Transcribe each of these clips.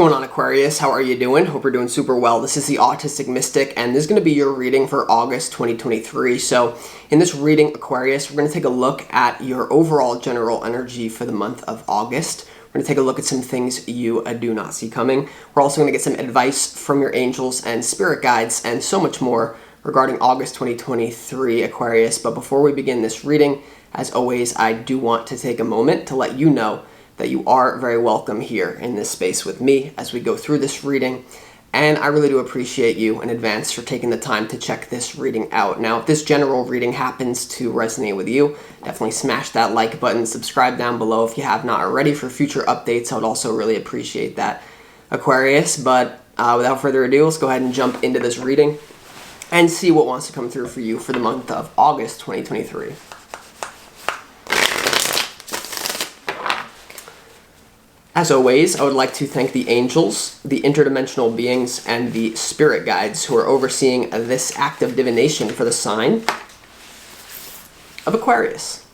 What's going on, Aquarius? How are you doing? Hope you're doing super well. This is the Autistic Mystic, and this is going to be your reading for August 2023. So in this reading, Aquarius, we're going to take a look at your overall general energy for the month of August. We're going to take a look at some things you do not see coming. We're also going to get some advice from your angels and spirit guides and so much more regarding August 2023, Aquarius. But before we begin this reading, as always, I do want to take a moment to let you know that you are very welcome here in this space with me as we go through this reading. And I really do appreciate you in advance for taking the time to check this reading out. Now, if this general reading happens to resonate with you, definitely smash that like button, subscribe down below if you have not already for future updates. I would also really appreciate that, Aquarius. But without further ado, let's go ahead and jump into this reading and see what wants to come through for you for the month of August 2023. As always, I would like to thank the angels, the interdimensional beings, and the spirit guides who are overseeing this act of divination for the sign of Aquarius.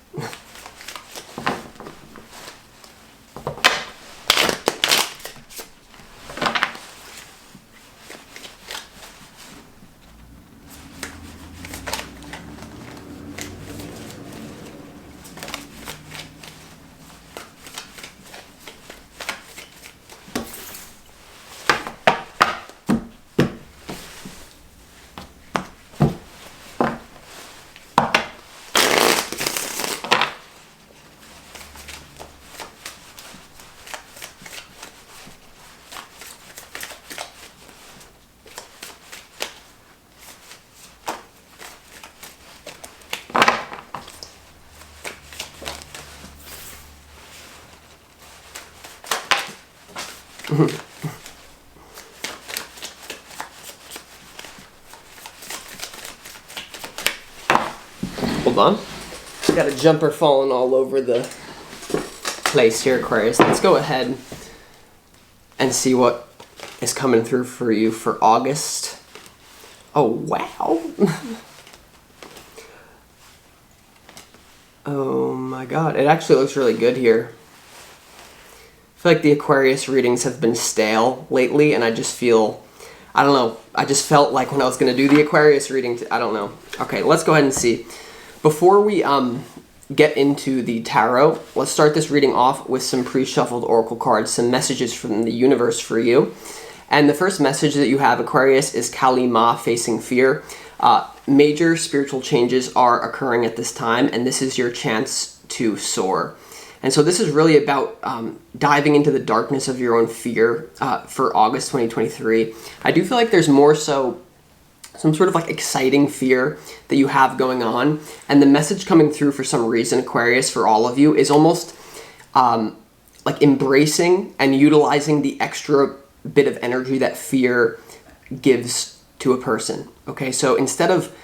Hold on. Got a jumper falling all over the place here, Aquarius. Let's go ahead and see what is coming through for you for August. Oh, wow. Oh my god. It actually looks really good here. I feel like the Aquarius readings have been stale lately, and I just feel, I don't know, I just felt like when I was going to do the Aquarius reading, I don't know. Okay, let's go ahead and see. Before we get into the tarot, let's start this reading off with some pre-shuffled oracle cards, some messages from the universe for you. And the first message that you have, Aquarius, is Kali Ma, facing fear. Major spiritual changes are occurring at this time, and this is your chance to soar. And so this is really about diving into the darkness of your own fear for August 2023. I do feel like there's more so some sort of like exciting fear that you have going on. And the message coming through for some reason, Aquarius, for all of you, is almost like embracing and utilizing the extra bit of energy that fear gives to a person. Okay, so instead of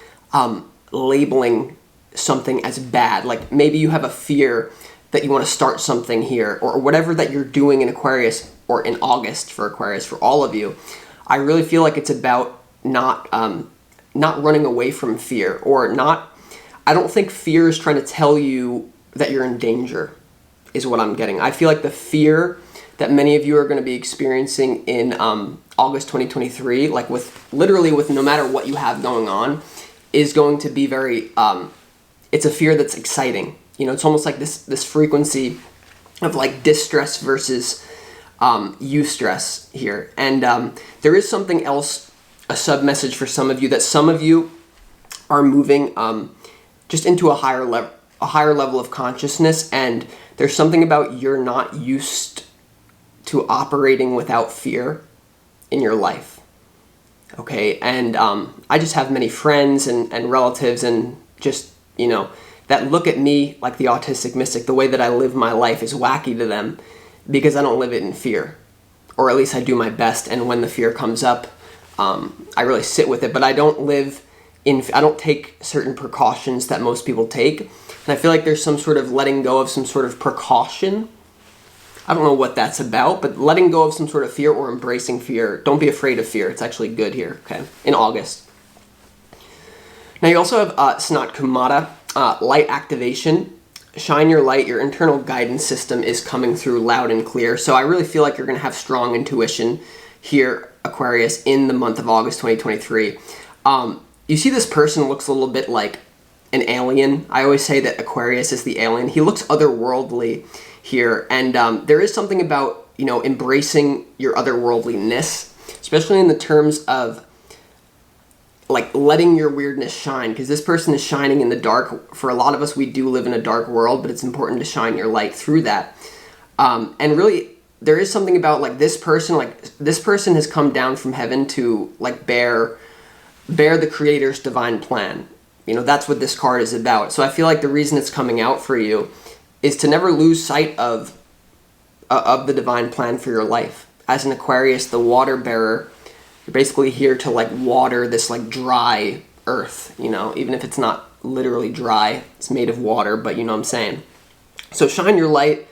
labeling something as bad, like maybe you have a fear that you want to start something here, or whatever that you're doing in Aquarius, or in August for Aquarius, for all of you, I really feel like it's about not running away from fear, or not, I don't think fear is trying to tell you that you're in danger, is what I'm getting. I feel like the fear that many of you are going to be experiencing in August 2023, like literally with no matter what you have going on, is going to be very, it's a fear that's exciting. You know, it's almost like this frequency of like distress versus eustress here. And there is something else, a sub-message for some of you, that some of you are moving just into a higher level of consciousness, and there's something about you're not used to operating without fear in your life. Okay, and I just have many friends and relatives and just, you know, that look at me like the Autistic Mystic. The way that I live my life is wacky to them because I don't live it in fear, or at least I do my best. And when the fear comes up, I really sit with it, but I don't I don't take certain precautions that most people take. And I feel like there's some sort of letting go of some sort of precaution. I don't know what that's about, but letting go of some sort of fear or embracing fear. Don't be afraid of fear. It's actually good here, okay, in August. Now you also have Sanat Kumara, light activation. shine your light. Your internal guidance system is coming through loud and clear. So I really feel like you're going to have strong intuition here, Aquarius, in the month of August 2023. You see this person looks a little bit like an alien. I always say that Aquarius is the alien. He looks otherworldly here. And there is something about, embracing your otherworldliness, especially in the terms of like letting your weirdness shine, because this person is shining in the dark. For a lot of us, we do live in a dark world, but it's important to shine your light through that. And really, there is something about like this person has come down from heaven to like bear the Creator's divine plan. That's what this card is about. So I feel like the reason it's coming out for you is to never lose sight of the divine plan for your life. As an Aquarius, the water bearer, you're basically here to like water this like dry earth, even if it's not literally dry, it's made of water, but you know what I'm saying. So shine your light,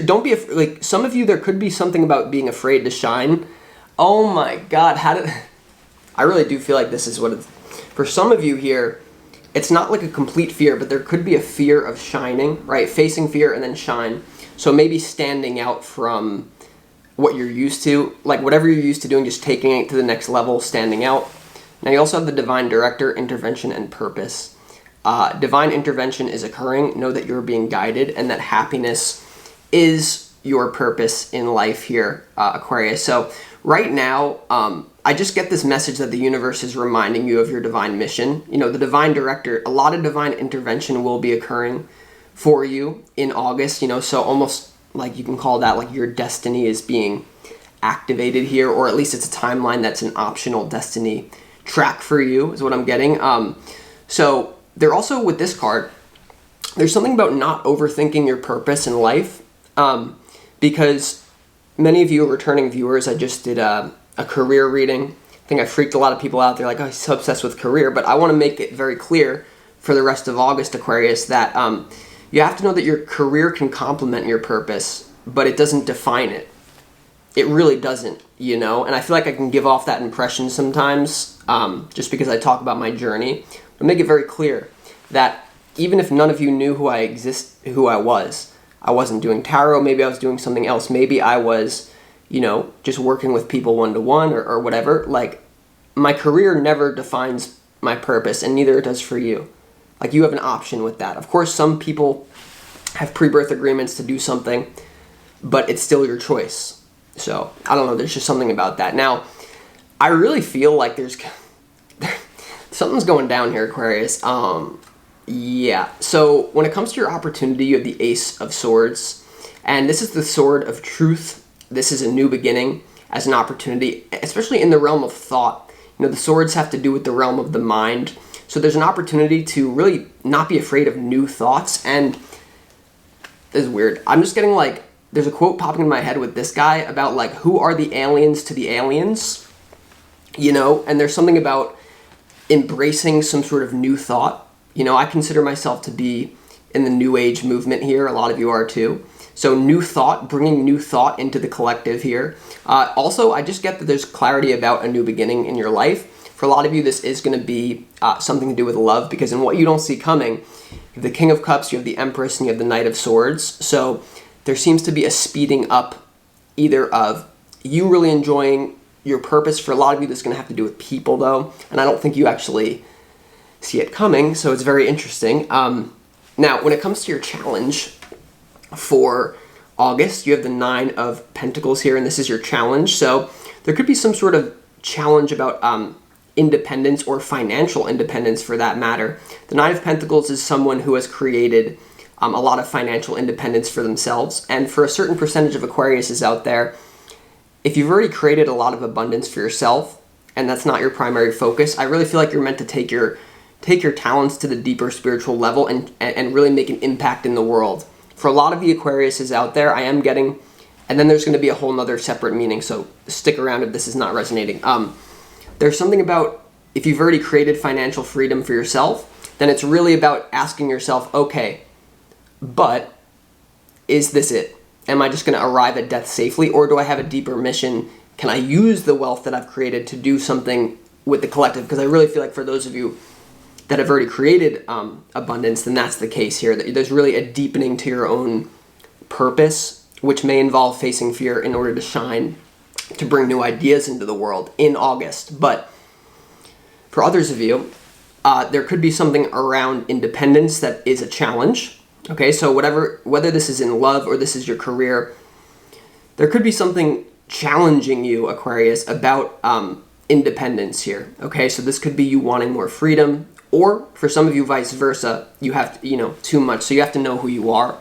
don't be like some of you, there could be something about being afraid to shine. Oh my God, I really do feel like this is what it's, for some of you here, it's not like a complete fear, but there could be a fear of shining, right? Facing fear and then shine. So maybe standing out from what you're used to, like whatever you're used to doing, just taking it to the next level, standing out. Now you also have the divine director, intervention, and purpose. Divine intervention is occurring. Know that you're being guided and that happiness is your purpose in life here, Aquarius. So right now, I just get this message that the universe is reminding you of your divine mission. The divine director, a lot of divine intervention will be occurring for you in August, so almost like you can call that like your destiny is being activated here, or at least it's a timeline that's an optional destiny track for you is what I'm getting. So they're also, with this card, there's something about not overthinking your purpose in life, because many of you returning viewers, I just did a career reading. I think I freaked a lot of people out. They're like, oh, he's so obsessed with career. But I want to make it very clear for the rest of August, Aquarius, that you have to know that your career can complement your purpose, but it doesn't define it. It really doesn't, And I feel like I can give off that impression sometimes, just because I talk about my journey. But make it very clear that even if none of you knew who I was, I wasn't doing tarot, maybe I was doing something else, maybe I was, just working with people one-to-one or whatever, like, my career never defines my purpose, and neither it does for you. Like, you have an option with that. Of course, some people have pre-birth agreements to do something, but it's still your choice. So, I don't know, there's just something about that. Now, I really feel like something's going down here, Aquarius. Yeah, so when it comes to your opportunity, you have the Ace of Swords, and this is the sword of truth. This is a new beginning as an opportunity, especially in the realm of thought. The swords have to do with the realm of the mind. So there's an opportunity to really not be afraid of new thoughts. And this is weird. I'm just getting like, there's a quote popping in my head with this guy about like, who are the aliens to the aliens? And there's something about embracing some sort of new thought. I consider myself to be in the New Age movement here. A lot of you are too. So new thought, bringing new thought into the collective here. Also, I just get that there's clarity about a new beginning in your life. For a lot of you, this is going to be something to do with love, because in what you don't see coming, you have the King of Cups, you have the Empress, and you have the Knight of Swords. So there seems to be a speeding up either of you really enjoying your purpose. For a lot of you, this is going to have to do with people, though. And I don't think you actually see it coming, so it's very interesting. Now, when it comes to your challenge for August, you have the Nine of Pentacles here, and this is your challenge. So there could be some sort of challenge about independence, or financial independence for that matter. The Nine of Pentacles is someone who has created a lot of financial independence for themselves. And for a certain percentage of Aquariuses out there, if you've already created a lot of abundance for yourself, and that's not your primary focus, I really feel like you're meant to take your talents to the deeper spiritual level and really make an impact in the world. For a lot of the Aquariuses out there, I am getting, and then there's going to be a whole nother separate meaning, so stick around if this is not resonating. There's something about, if you've already created financial freedom for yourself, then it's really about asking yourself, okay, but is this it? Am I just going to arrive at death safely, or do I have a deeper mission? Can I use the wealth that I've created to do something with the collective? Because I really feel like for those of you, that have already created abundance, then that's the case here. There's really a deepening to your own purpose, which may involve facing fear in order to shine, to bring new ideas into the world in August. But for others of you, there could be something around independence that is a challenge. Okay, so whether this is in love or this is your career, there could be something challenging you, Aquarius, about independence here. Okay, so this could be you wanting more freedom, or for some of you, vice versa, you have too much, so you have to know who you are.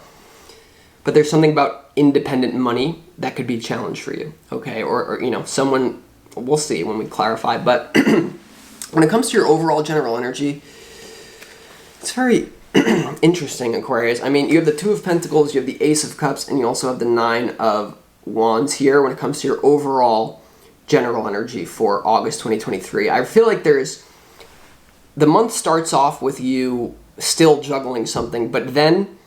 But there's something about independent money that could be a challenge for you. Okay, or someone, we'll see when we clarify. But when it comes to your overall general energy, it's very interesting, Aquarius. I mean, you have the Two of Pentacles, you have the Ace of Cups, and you also have the Nine of Wands here when it comes to your overall general energy for August 2023. I feel like the month starts off with you still juggling something, but then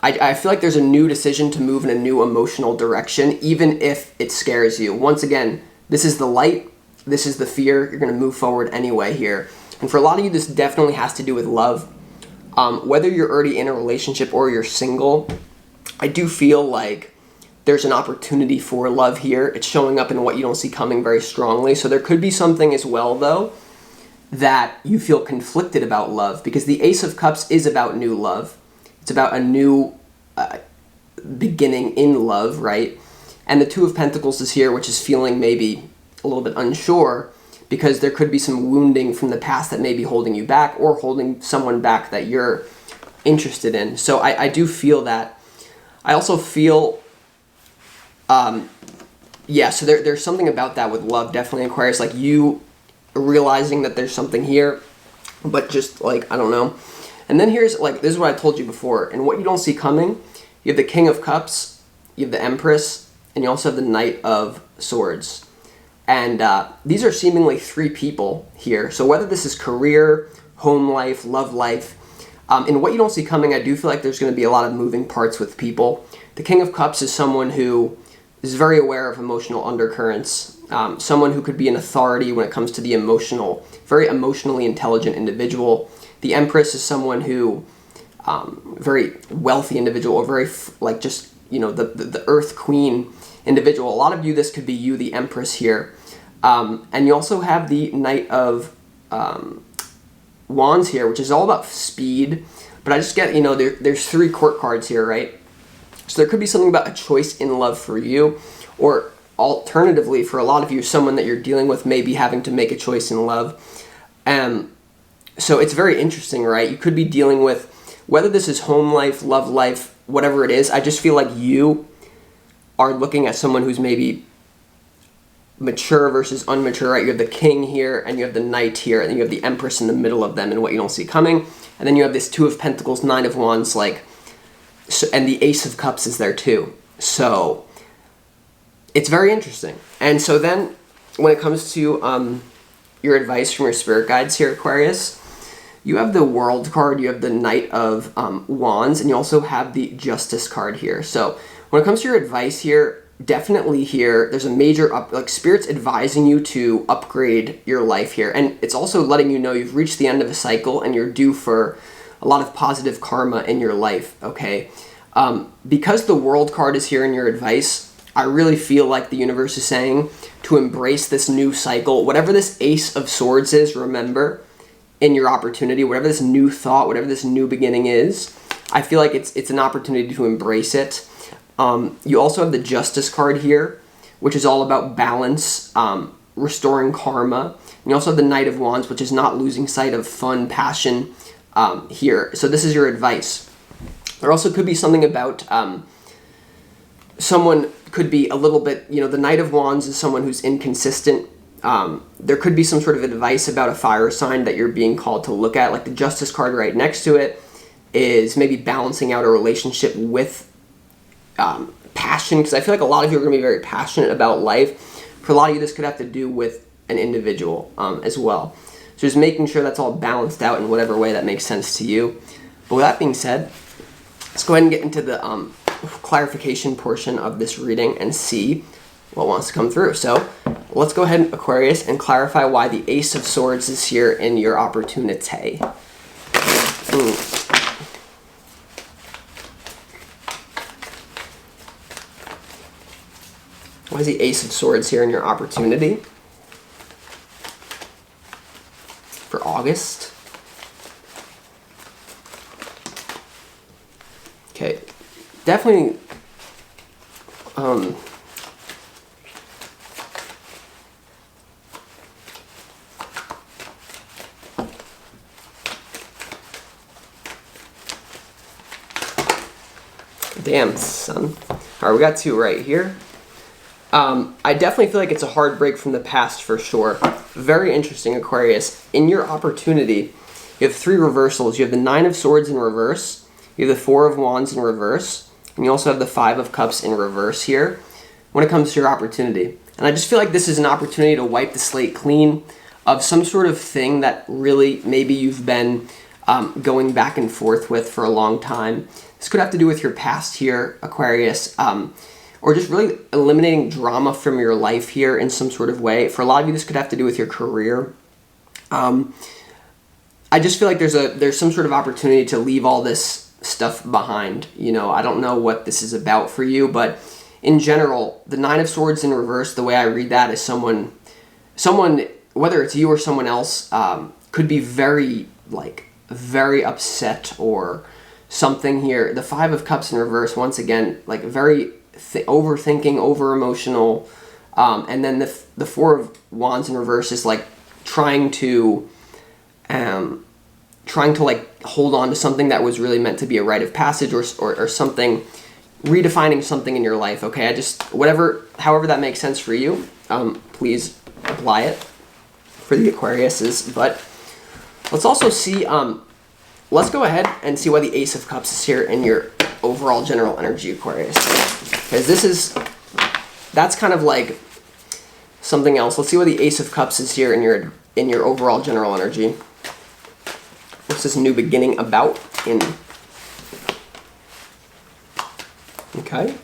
I feel like there's a new decision to move in a new emotional direction, even if it scares you. Once again, this is the light, this is the fear, you're going to move forward anyway here. And for a lot of you, this definitely has to do with love. Whether you're already in a relationship or you're single, I do feel like there's an opportunity for love here. It's showing up in what you don't see coming very strongly. So there could be something as well, though, that you feel conflicted about love, because the Ace of Cups is about new love. It's about a new beginning in love, right? And the Two of Pentacles is here, which is feeling maybe a little bit unsure, because there could be some wounding from the past that may be holding you back, or holding someone back that you're interested in. So I do feel that. I also feel, so there's something about that with love, definitely, Aquarius, like you realizing that there's something here, but just like, I don't know. And then here's, like, this is what I told you before, and what you don't see coming, you have the King of Cups, you have the Empress, and you also have the Knight of Swords. And these are seemingly three people here. So whether this is career, home life, love life, and what you don't see coming, I do feel like there's going to be a lot of moving parts with people. The King of Cups is someone who is very aware of emotional undercurrents, someone who could be an authority when it comes to the emotional, very emotionally intelligent individual. The Empress is someone who, very wealthy individual, or very, the Earth Queen individual. A lot of you, this could be you, the Empress here. And you also have the Knight of Wands here, which is all about speed. But I just get, there's three court cards here, right? So there could be something about a choice in love for you, or alternatively, for a lot of you, someone that you're dealing with may be having to make a choice in love. So it's very interesting, right? You could be dealing with, whether this is home life, love life, whatever it is, I just feel like you are looking at someone who's maybe mature versus unmature, right? You have the King here, and you have the Knight here, and then you have the Empress in the middle of them and what you don't see coming. And then you have this Two of Pentacles, Nine of Wands, and the Ace of Cups is there too. So it's very interesting. And so then when it comes to your advice from your spirit guides here, Aquarius, you have the World card, you have the Knight of Wands, and you also have the Justice card here. So when it comes to your advice here, definitely here, there's a major Spirit's advising you to upgrade your life here. And it's also letting you know you've reached the end of a cycle and you're due for a lot of positive karma in your life, okay? Because the World card is here in your advice, I really feel like the universe is saying to embrace this new cycle. Whatever this Ace of Swords is, remember, in your opportunity, whatever this new thought, whatever this new beginning is, I feel like it's an opportunity to embrace it. You also have the Justice card here, which is all about balance, restoring karma. And you also have the Knight of Wands, which is not losing sight of fun, passion here. So this is your advice. There also could be something about someone could be a little bit, the Knight of Wands is someone who's inconsistent. There could be some sort of advice about a fire sign that you're being called to look at. Like the Justice card right next to it is maybe balancing out a relationship with passion, because I feel like a lot of you are going to be very passionate about life. For a lot of you, this could have to do with an individual as well. So just making sure that's all balanced out in whatever way that makes sense to you. But with that being said, let's go ahead and get into the clarification portion of this reading and see what wants to come through. So let's go ahead, Aquarius, and clarify why the Ace of Swords is here in your opportunity. Why is the Ace of Swords here in your opportunity for August? Okay, definitely. Damn, son. All right, we got two right here. I definitely feel like it's a hard break from the past for sure. Very interesting, Aquarius. In your opportunity, you have three reversals. You have the Nine of Swords in reverse, you have the Four of Wands in reverse, and you also have the Five of Cups in reverse here when it comes to your opportunity. And I just feel like this is an opportunity to wipe the slate clean of some sort of thing that really maybe you've been going back and forth with for a long time. This could have to do with your past here, Aquarius, or just really eliminating drama from your life here in some sort of way. For a lot of you, this could have to do with your career. I just feel like there's some sort of opportunity to leave all this stuff behind. You know, I don't know what this is about for you, but in general, the Nine of Swords in reverse, the way I read that is someone, whether it's you or someone else, could be very upset or something here. The Five of Cups in reverse, once again, like very overthinking, over emotional, and then the Four of Wands in reverse is like trying to like hold on to something that was really meant to be a rite of passage or something, redefining something in your life. Okay, however that makes sense for you, please apply it for the Aquariuses. But let's also see, let's go ahead and see why the Ace of Cups is here in your overall general energy, Aquarius. Because that's kind of like something else. Let's see why the Ace of Cups is here in your overall general energy. What's this new beginning about in? Okay.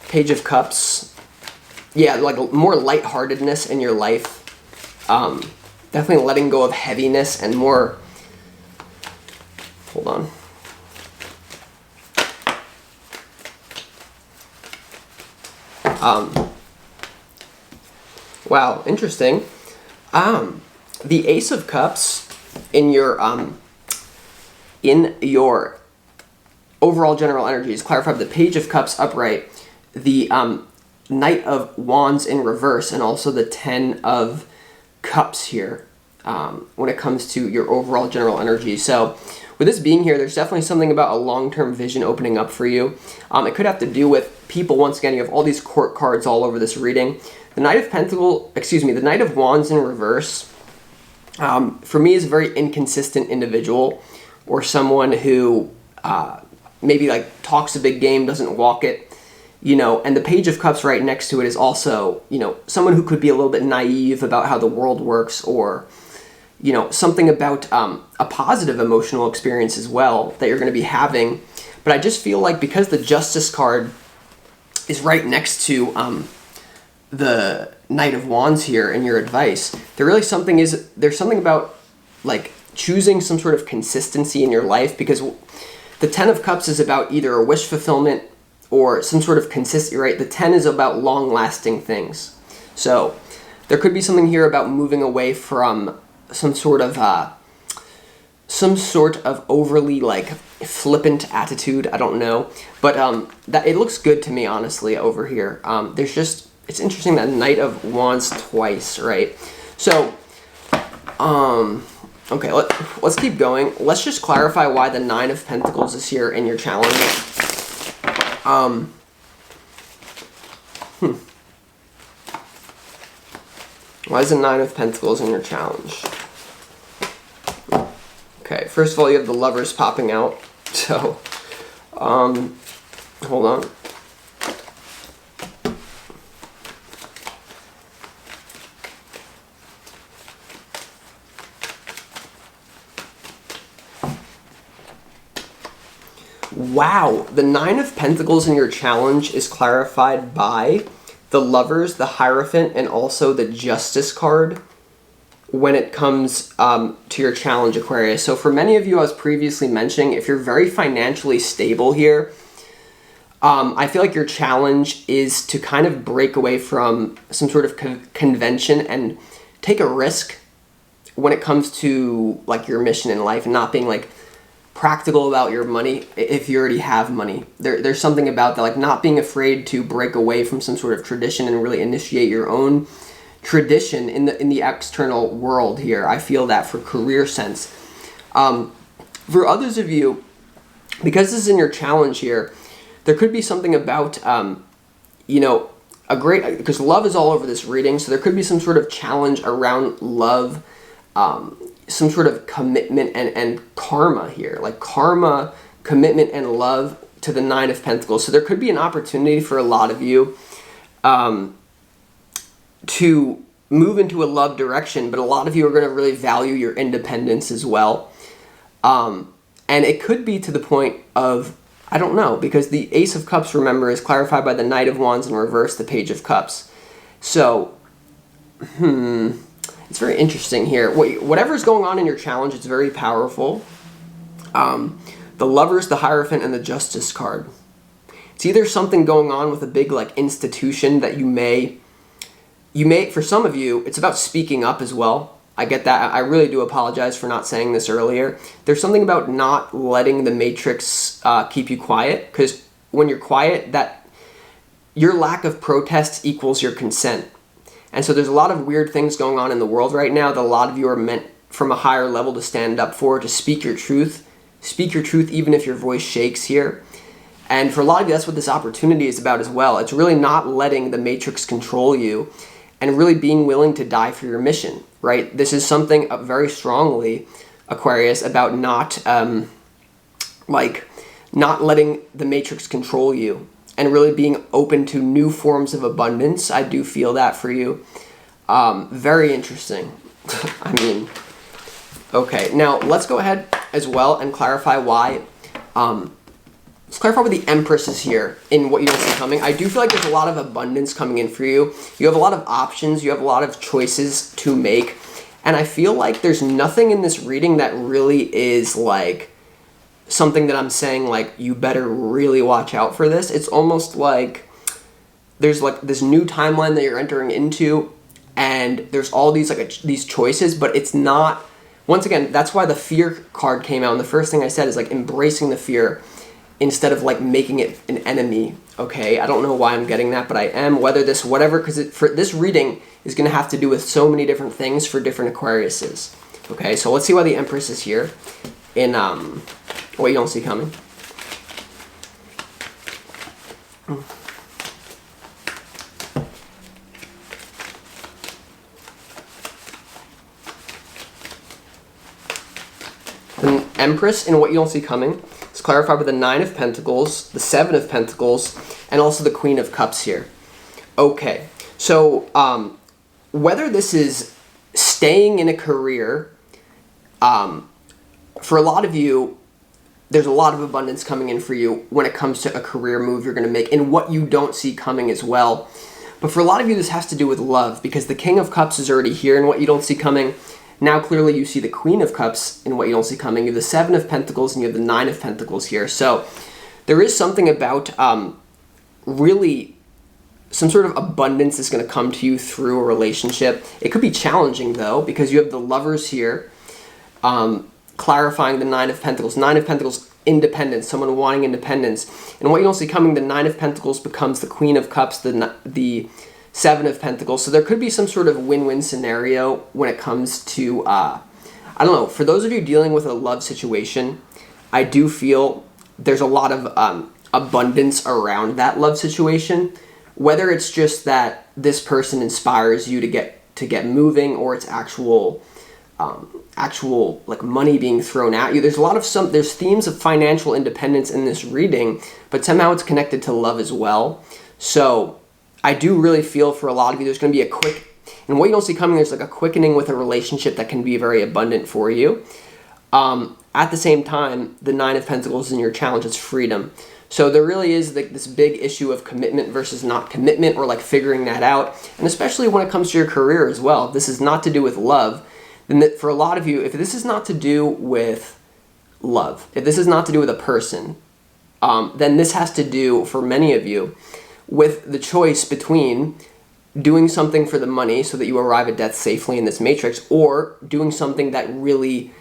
Page of Cups. Yeah, like more lightheartedness in your life. Definitely letting go of heaviness and more. Hold on. Wow, interesting. The Ace of Cups in your overall general energy is clarified the Page of Cups upright, the Knight of Wands in reverse, and also the Ten of Cups here when it comes to your overall general energy. So with this being here, there's definitely something about a long-term vision opening up for you. It could have to do with people. Once again, you have all these court cards all over this reading. The Knight of Wands in reverse, for me, is a very inconsistent individual, or someone who maybe like talks a big game, doesn't walk it, you know. And the Page of Cups right next to it is also, you know, someone who could be a little bit naive about how the world works, or, you know, something about a positive emotional experience as well that you're going to be having. But I just feel like because the Justice card is right next to the Knight of Wands here in your advice, there's something about like choosing some sort of consistency in your life, because the Ten of Cups is about either a wish fulfillment or some sort of consistency, right? The 10 is about long-lasting things. So there could be something here about moving away from some sort of overly like flippant attitude. I don't know, but that it looks good to me, honestly, over here. It's interesting that Knight of Wands twice, right? So okay, let's keep going. Let's just clarify why the Nine of Pentacles is here in your challenge. Why is the Nine of Pentacles in your challenge? Okay, first of all, you have the Lovers popping out. So, hold on. Wow, the Nine of Pentacles in your challenge is clarified by the Lovers, the Hierophant, and also the Justice card when it comes to your challenge, Aquarius. So for many of you, I was previously mentioning, if you're very financially stable here, I feel like your challenge is to kind of break away from some sort of convention and take a risk when it comes to like your mission in life and not being like practical about your money if you already have money. There's something about that, like not being afraid to break away from some sort of tradition and really initiate your own tradition in the external world here. I feel that for career sense. For others of you, because this is in your challenge here, there could be something about, because love is all over this reading, so there could be some sort of challenge around love, some sort of commitment and karma here, like karma, commitment, and love to the Nine of Pentacles. So there could be an opportunity for a lot of you to move into a love direction, but a lot of you are going to really value your independence as well. And it could be to the point of, I don't know, because the Ace of Cups, remember, is clarified by the Knight of Wands and reverse the Page of Cups. So, it's very interesting here. Whatever's going on in your challenge, it's very powerful. The Lovers, the Hierophant, and the Justice card. It's either something going on with a big like institution that you may, for some of you, it's about speaking up as well. I get that. I really do apologize for not saying this earlier. There's something about not letting the matrix keep you quiet, because when you're quiet, that your lack of protest equals your consent. And so there's a lot of weird things going on in the world right now that a lot of you are meant from a higher level to stand up for, to speak your truth. Speak your truth even if your voice shakes here. And for a lot of you, that's what this opportunity is about as well. It's really not letting the matrix control you and really being willing to die for your mission, right? This is something very strongly, Aquarius, about not letting the matrix control you and really being open to new forms of abundance. I do feel that for you. Very interesting. I mean, okay. Now, let's go ahead as well and clarify why. Let's clarify what the Empress is here in what you don't see coming. I do feel like there's a lot of abundance coming in for you. You have a lot of options. You have a lot of choices to make. And I feel like there's nothing in this reading that really is like something that I'm saying like you better really watch out for this. It's almost like there's like this new timeline that you're entering into, and there's all these these choices, but it's not. Once again, that's why the Fear card came out, and the first thing I said is like embracing the fear instead of like making it an enemy. Okay, I don't know why I'm getting that, but I am. Because for this reading is going to have to do with so many different things for different Aquariuses. Okay, so let's see why the Empress is here in what you don't see coming. The Empress in what you don't see coming is clarified by the Nine of Pentacles, the Seven of Pentacles, and also the Queen of Cups here. Okay, so whether this is staying in a career, for a lot of you, there's a lot of abundance coming in for you when it comes to a career move you're going to make and what you don't see coming as well. But for a lot of you, this has to do with love, because the King of Cups is already here in what you don't see coming. Now clearly you see the Queen of Cups in what you don't see coming. You have the Seven of Pentacles and you have the Nine of Pentacles here. So there is something about really some sort of abundance that's going to come to you through a relationship. It could be challenging though, because you have the Lovers here, clarifying the Nine of Pentacles. Nine of Pentacles, independence, someone wanting independence. And what you don't see coming, the Nine of Pentacles becomes the Queen of Cups, the Seven of Pentacles. So there could be some sort of win-win scenario when it comes to, I don't know, for those of you dealing with a love situation, I do feel there's a lot of abundance around that love situation. Whether it's just that this person inspires you to get moving, or it's actual like money being thrown at you. There's themes of financial independence in this reading, but somehow it's connected to love as well. So I do really feel for a lot of you, there's going to be and what you don't see coming, there's like a quickening with a relationship that can be very abundant for you. At the same time, the Nine of Pentacles in your challenge is freedom. So there really is like this big issue of commitment versus not commitment, or like figuring that out. And especially when it comes to your career as well. If this is not to do with love, then that for a lot of you, if this is not to do with love, if this is not to do with a person, then this has to do, for many of you, with the choice between doing something for the money so that you arrive at death safely in this matrix, or doing something that really,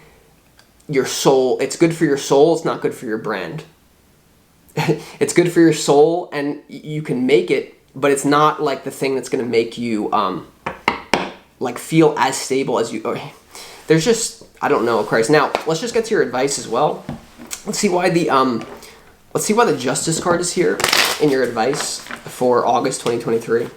your soul, it's good for your soul, it's not good for your brand. It's good for your soul and you can make it, but it's not like the thing that's going to make you like feel as stable as you. There's just, I don't know, Aquarius. Now let's just get to your advice as well. Let's see why the Justice card is here in your advice for August 2023.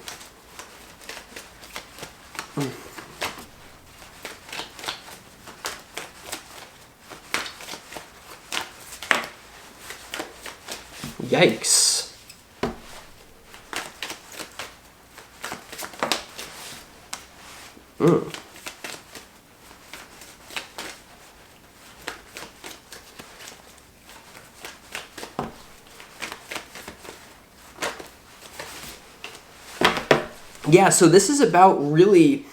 Yikes. Yeah, so this is about really,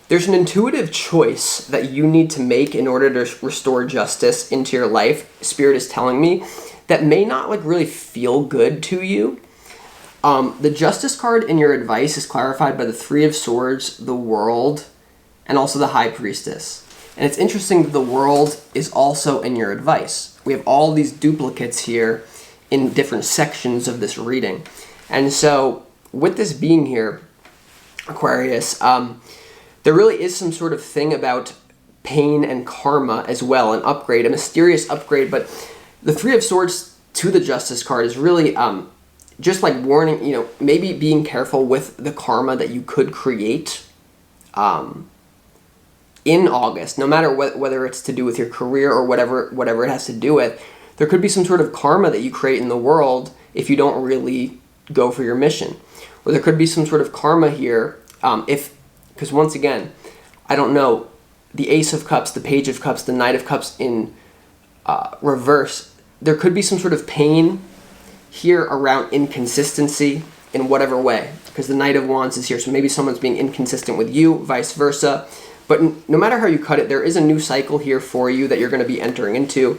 there's an intuitive choice that you need to make in order to restore justice into your life. Spirit is telling me that may not like really feel good to you. The Justice card in your advice is clarified by the Three of Swords, the World, and also the High Priestess. And it's interesting that the World is also in your advice. We have all these duplicates here in different sections of this reading. And so with this being here, Aquarius, there really is some sort of thing about pain and karma as well, an upgrade, a mysterious upgrade, but the Three of Swords to the Justice card is really just like warning, you know, maybe being careful with the karma that you could create in August, no matter whether it's to do with your career or whatever it has to do with. There could be some sort of karma that you create in the world if you don't really go for your mission. Or there could be some sort of karma here because once again, I don't know, the Ace of Cups, the Page of Cups, the Knight of Cups in reverse, there could be some sort of pain here around inconsistency in whatever way, because the Knight of Wands is here, so maybe someone's being inconsistent with you, vice versa. But no matter how you cut it, there is a new cycle here for you that you're going to be entering into.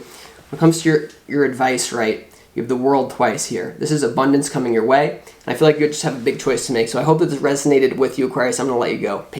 When it comes to your advice, right, you have the World twice here. This is abundance coming your way, and I feel like you just have a big choice to make. So I hope that this resonated with you, Aquarius. I'm going to let you go.